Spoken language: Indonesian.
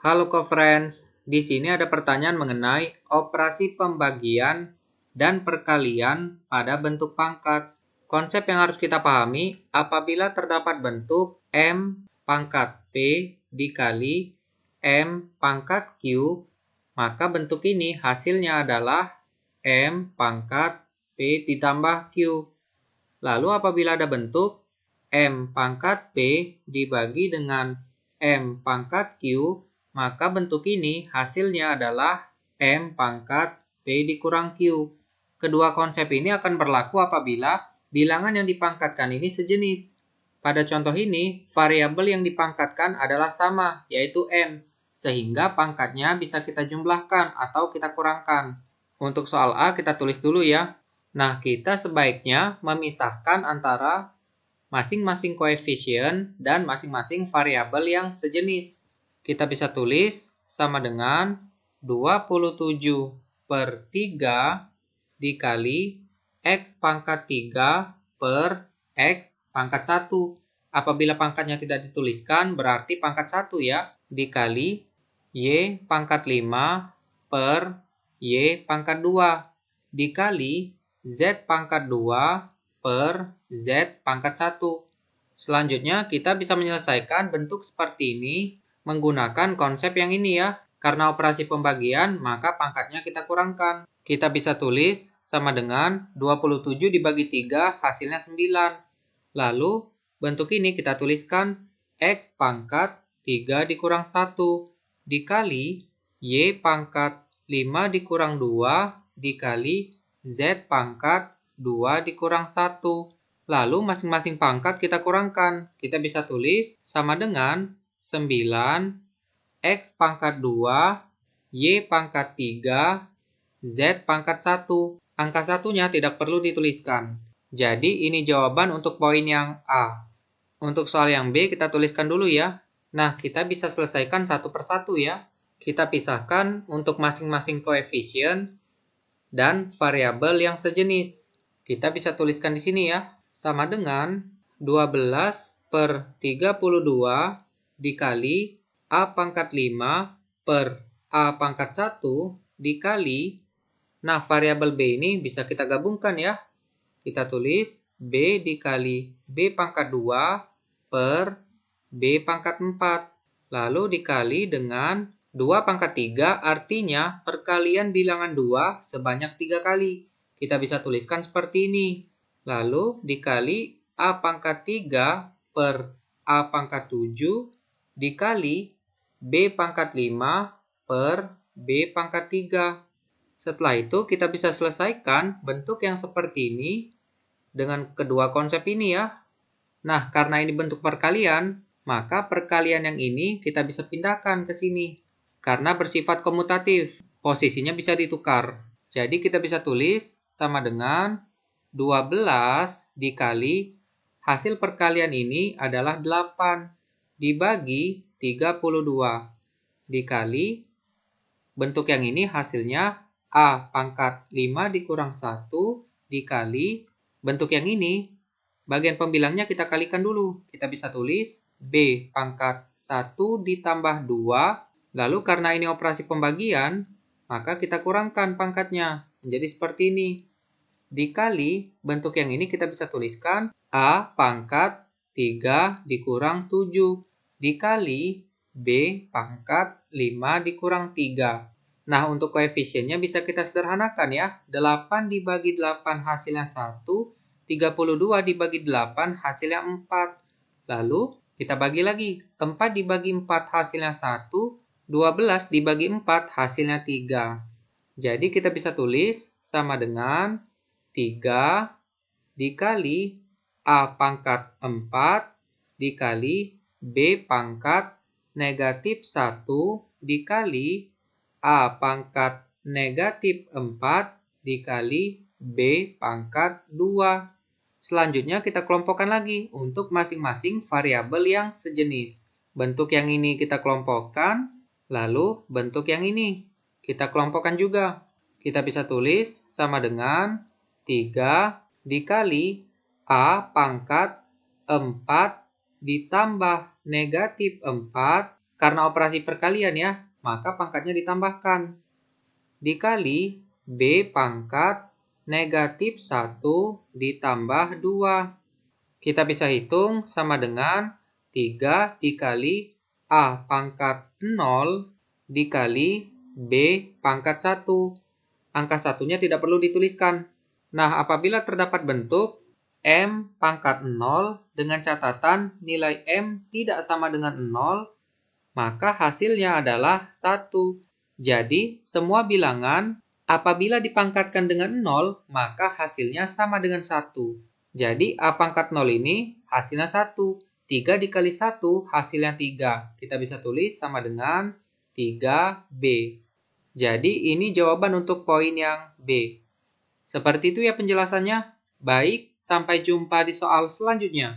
Halo co-friends, di sini ada pertanyaan mengenai operasi pembagian dan perkalian pada bentuk pangkat. Konsep yang harus kita pahami, apabila terdapat bentuk M pangkat P dikali M pangkat Q, maka bentuk ini hasilnya adalah M pangkat P ditambah Q. Lalu apabila ada bentuk M pangkat P dibagi dengan M pangkat Q, maka bentuk ini hasilnya adalah M pangkat P dikurang Q. Kedua konsep ini akan berlaku apabila bilangan yang dipangkatkan ini sejenis. Pada contoh ini, variabel yang dipangkatkan adalah sama, yaitu M, sehingga pangkatnya bisa kita jumlahkan atau kita kurangkan. Untuk soal A kita tulis dulu ya. Nah, kita sebaiknya memisahkan antara masing-masing koefisien dan masing-masing variabel yang sejenis. Kita bisa tulis sama dengan 27/3 dikali X pangkat 3 per X pangkat 1. Apabila pangkatnya tidak dituliskan, berarti pangkat 1 ya, dikali Y pangkat 5 per Y pangkat 2, dikali Z pangkat 2 per Z pangkat 1. Selanjutnya, kita bisa menyelesaikan bentuk seperti ini menggunakan konsep yang ini ya. Karena operasi pembagian, maka pangkatnya kita kurangkan. Kita bisa tulis sama dengan 27 dibagi 3 hasilnya 9. Lalu, bentuk ini kita tuliskan X pangkat 3 dikurang 1 dikali Y pangkat 5 dikurang 2 dikali Z pangkat 2 dikurang 1. Lalu masing-masing pangkat kita kurangkan. Kita bisa tulis sama dengan 9 X pangkat 2, Y pangkat 3, Z pangkat 1. Angka satunya tidak perlu dituliskan. Jadi ini jawaban untuk poin yang A. Untuk soal yang B kita tuliskan dulu ya. Nah, kita bisa selesaikan satu persatu ya. Kita pisahkan untuk masing-masing koefisien dan variabel yang sejenis. Kita bisa tuliskan di sini ya. Sama dengan 12/32 dikali A pangkat 5 per A pangkat 1 dikali, nah variabel B ini bisa kita gabungkan ya. Kita tulis B dikali B pangkat 2 per B pangkat 4. Lalu dikali dengan 2 pangkat 3 artinya perkalian bilangan 2 sebanyak 3 kali. Kita bisa tuliskan seperti ini. Lalu dikali A pangkat 3 per A pangkat 7 dikali B pangkat 5 per B pangkat 3. Setelah itu kita bisa selesaikan bentuk yang seperti ini dengan kedua konsep ini ya. Nah, karena ini bentuk perkalian, maka perkalian yang ini kita bisa pindahkan ke sini. Karena bersifat komutatif, posisinya bisa ditukar. Jadi kita bisa tulis sama dengan 12 dikali hasil perkalian ini adalah 8 dibagi 32 dikali bentuk yang ini hasilnya A pangkat 5 dikurang 1 dikali bentuk yang ini bagian pembilangnya kita kalikan dulu. Kita bisa tulis B pangkat 1 ditambah 2. Lalu karena ini operasi pembagian, maka kita kurangkan pangkatnya menjadi seperti ini. Dikali bentuk yang ini kita bisa tuliskan A pangkat 3 dikurang 7 dikali B pangkat 5 dikurang 3. Nah, untuk koefisiennya bisa kita sederhanakan ya. 8 dibagi 8 hasilnya 1, 32 dibagi 8 hasilnya 4. Lalu kita bagi lagi. 4 dibagi 4 hasilnya 1, 12 dibagi 4 hasilnya 3. Jadi kita bisa tulis sama dengan 3 dikali A pangkat 4 dikali B pangkat negatif 1 dikali A pangkat negatif 4 dikali B pangkat 2. Selanjutnya kita kelompokkan lagi untuk masing-masing variabel yang sejenis. Bentuk yang ini kita kelompokkan, lalu bentuk yang ini kita kelompokkan juga. Kita bisa tulis sama dengan 3 dikali A pangkat 4 ditambah negatif 4 Karena operasi perkalian ya, maka pangkatnya ditambahkan. Dikali B pangkat negatif 1 ditambah 2. Kita bisa hitung sama dengan 3 dikali A pangkat 0 dikali B pangkat 1. Angka satunya tidak perlu dituliskan. Nah, apabila terdapat bentuk M pangkat 0 dengan catatan nilai M tidak sama dengan 0, maka hasilnya adalah 1. Jadi, semua bilangan apabila dipangkatkan dengan 0, maka hasilnya sama dengan 1. Jadi, A pangkat 0 ini hasilnya 1. 3 dikali 1 hasilnya 3. Kita bisa tulis sama dengan 3B. Jadi, ini jawaban untuk poin yang B. Seperti itu ya penjelasannya. Baik, sampai jumpa di soal selanjutnya.